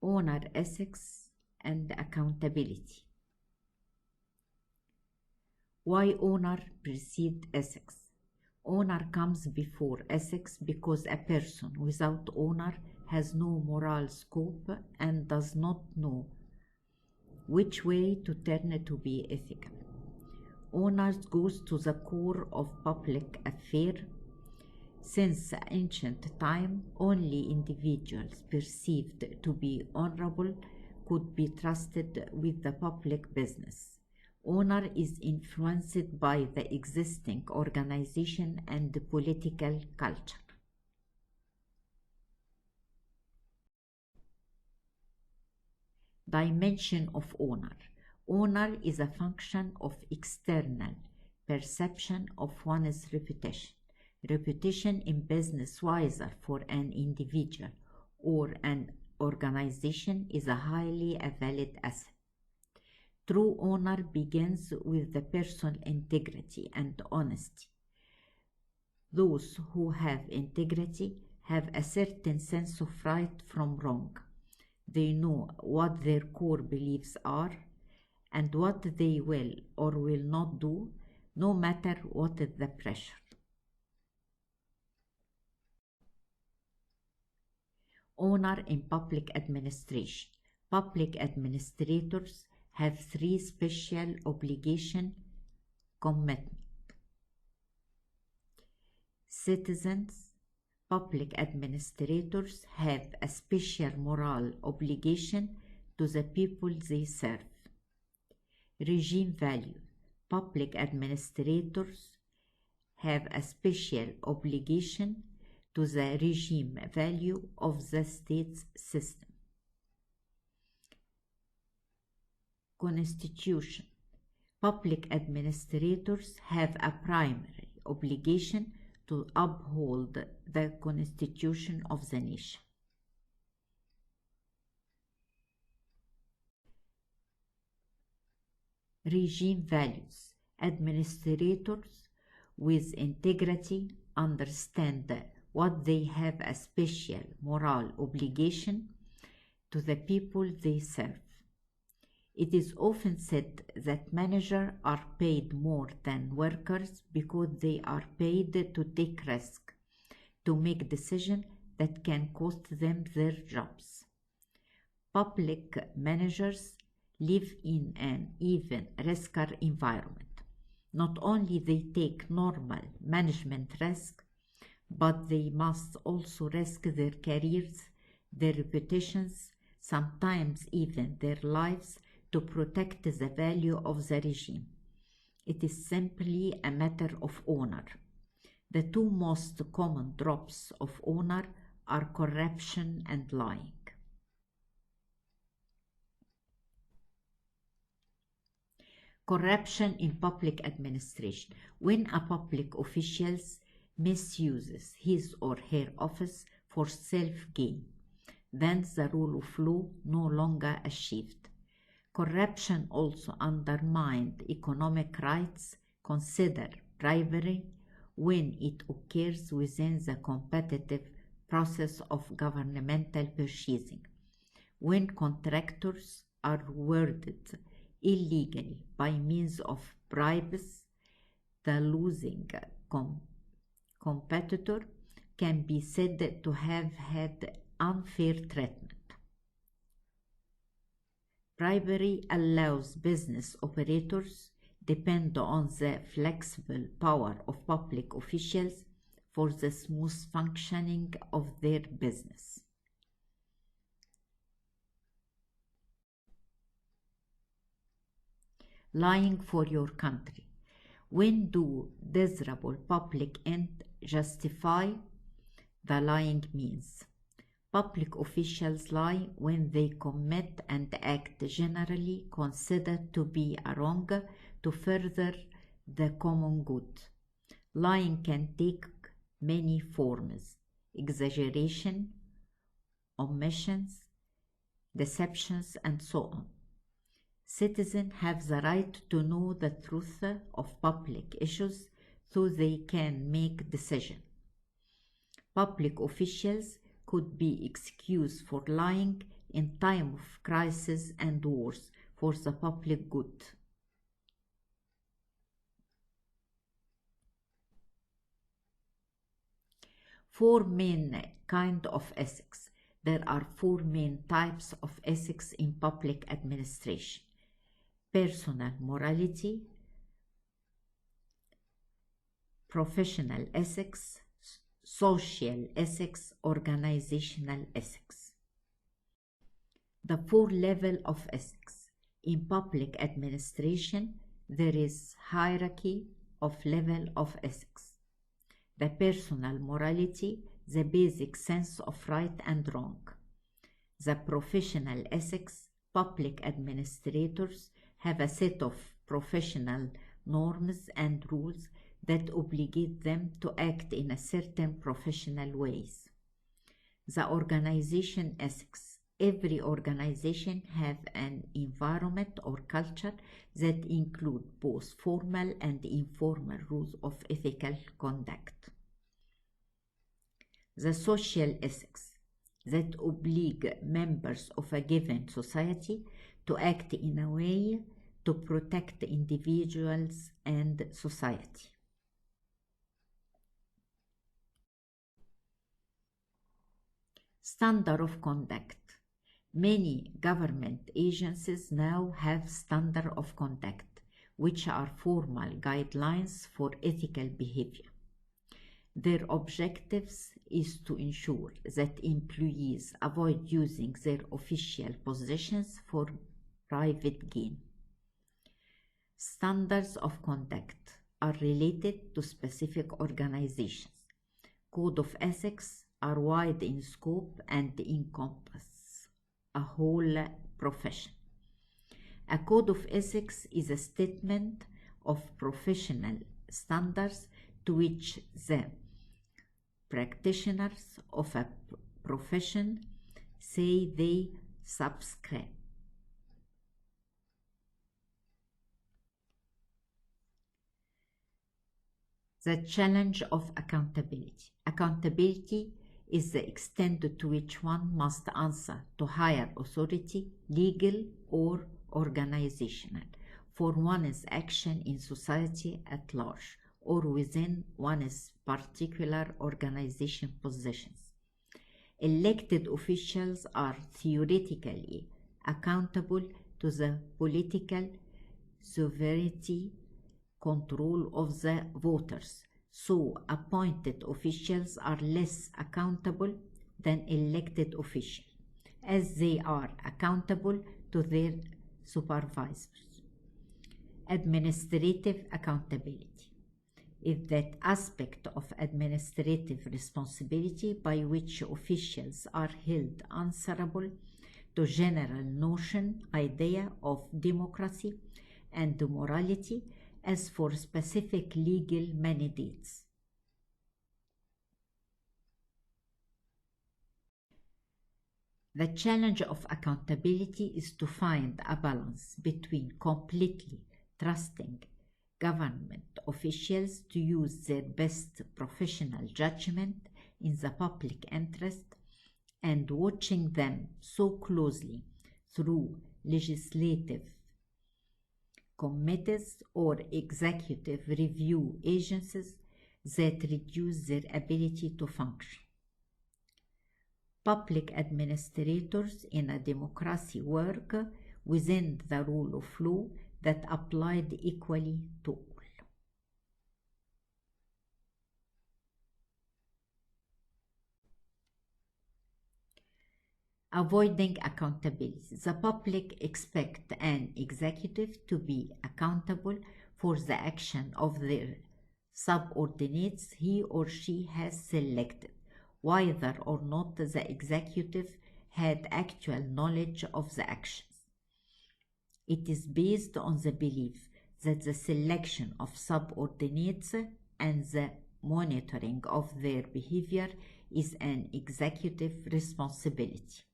Honor, ethics, and accountability. Why honor precedes ethics? Honor comes before ethics because a person without honor has no moral scope and does not know which way to turn to be ethical. Honor goes to the core of public affairs. Since ancient time, only individuals perceived to be honorable could be trusted with the public business. Honor is influenced by the existing organization and political culture. Dimension of honor. Honor is a function of external perception of one's reputation. Reputation in business, whether for an individual or an organization, is a highly valid asset. True honor begins with the personal integrity and honesty. Those who have integrity have a certain sense of right from wrong. They know what their core beliefs are and what they will or will not do, no matter what is the pressure. Honor in public administration. Public administrators have three special obligation commitment. Citizens, public administrators have a special moral obligation to the people they serve. Regime value. Public administrators have a special obligation to the regime value of the state's system. Constitution. Public administrators have a primary obligation to uphold the constitution of the nation. Regime values. Administrators with integrity understand what they have a special moral obligation to the people they serve. It is often said that managers are paid more than workers because they are paid to take risks, to make decisions that can cost them their jobs. Public managers live in an even riskier environment. Not only they take normal management risks, but they must also risk their careers, their reputations, sometimes even their lives, to protect the value of the regime. It is simply a matter of honor. The two most common drops of honor are corruption and lying. Corruption in public administration. When a public official misuses his or her office for self-gain, then the rule of law no longer achieved. Corruption also undermined economic rights. Consider bribery when it occurs within the competitive process of governmental purchasing. When contractors are rewarded illegally by means of bribes, the losing competitor can be said to have had unfair treatment. Bribery allows business operators depend on the flexible power of public officials for the smooth functioning of their business. Lying for your country. When do desirable public ends justify the lying means? Public officials lie when they commit and act generally considered to be a wrong to further the common good. Lying can take many forms: exaggeration, omissions, deceptions, and so on. Citizens have the right to know the truth of public issues so they can make decisions. Public officials could be excused for lying in time of crisis and wars for the public good. Four main kinds of ethics. There are four main types of ethics in public administration: personal morality, professional ethics, social ethics, organizational ethics. The four levels of ethics. In public administration, there is hierarchy of level of ethics. The personal morality, the basic sense of right and wrong. The professional ethics, public administrators have a set of professional norms and rules that obligate them to act in a certain professional ways. The organization ethics. Every organization has an environment or culture that include both formal and informal rules of ethical conduct. The social ethics that oblige members of a given society to act in a way to protect individuals and society. Standard of conduct. Many government agencies now have standards of conduct, which are formal guidelines for ethical behavior. Their objectives is to ensure that employees avoid using their official positions for private gain. Standards of conduct are related to specific organizations. Code of ethics are wide in scope and encompass a whole profession. A code of ethics is a statement of professional standards to which the practitioners of a profession say they subscribe. The challenge of accountability. Accountability is the extent to which one must answer to higher authority, legal or organizational, for one's action in society at large or within one's particular organization positions. Elected officials are theoretically accountable to the political sovereignty control of the voters, so appointed officials are less accountable than elected officials, as they are accountable to their supervisors. Administrative accountability is that aspect of administrative responsibility by which officials are held answerable to general notion, idea of democracy and morality as for specific legal mandates. The challenge of accountability is to find a balance between completely trusting government officials to use their best professional judgment in the public interest and watching them so closely through legislative committees or executive review agencies that reduce their ability to function. Public administrators in a democracy work within the rule of law that applied equally to all. Avoiding accountability. The public expect an executive to be accountable for the action of their subordinates he or she has selected, whether or not the executive had actual knowledge of the actions. It is based on the belief that the selection of subordinates and the monitoring of their behavior is an executive responsibility.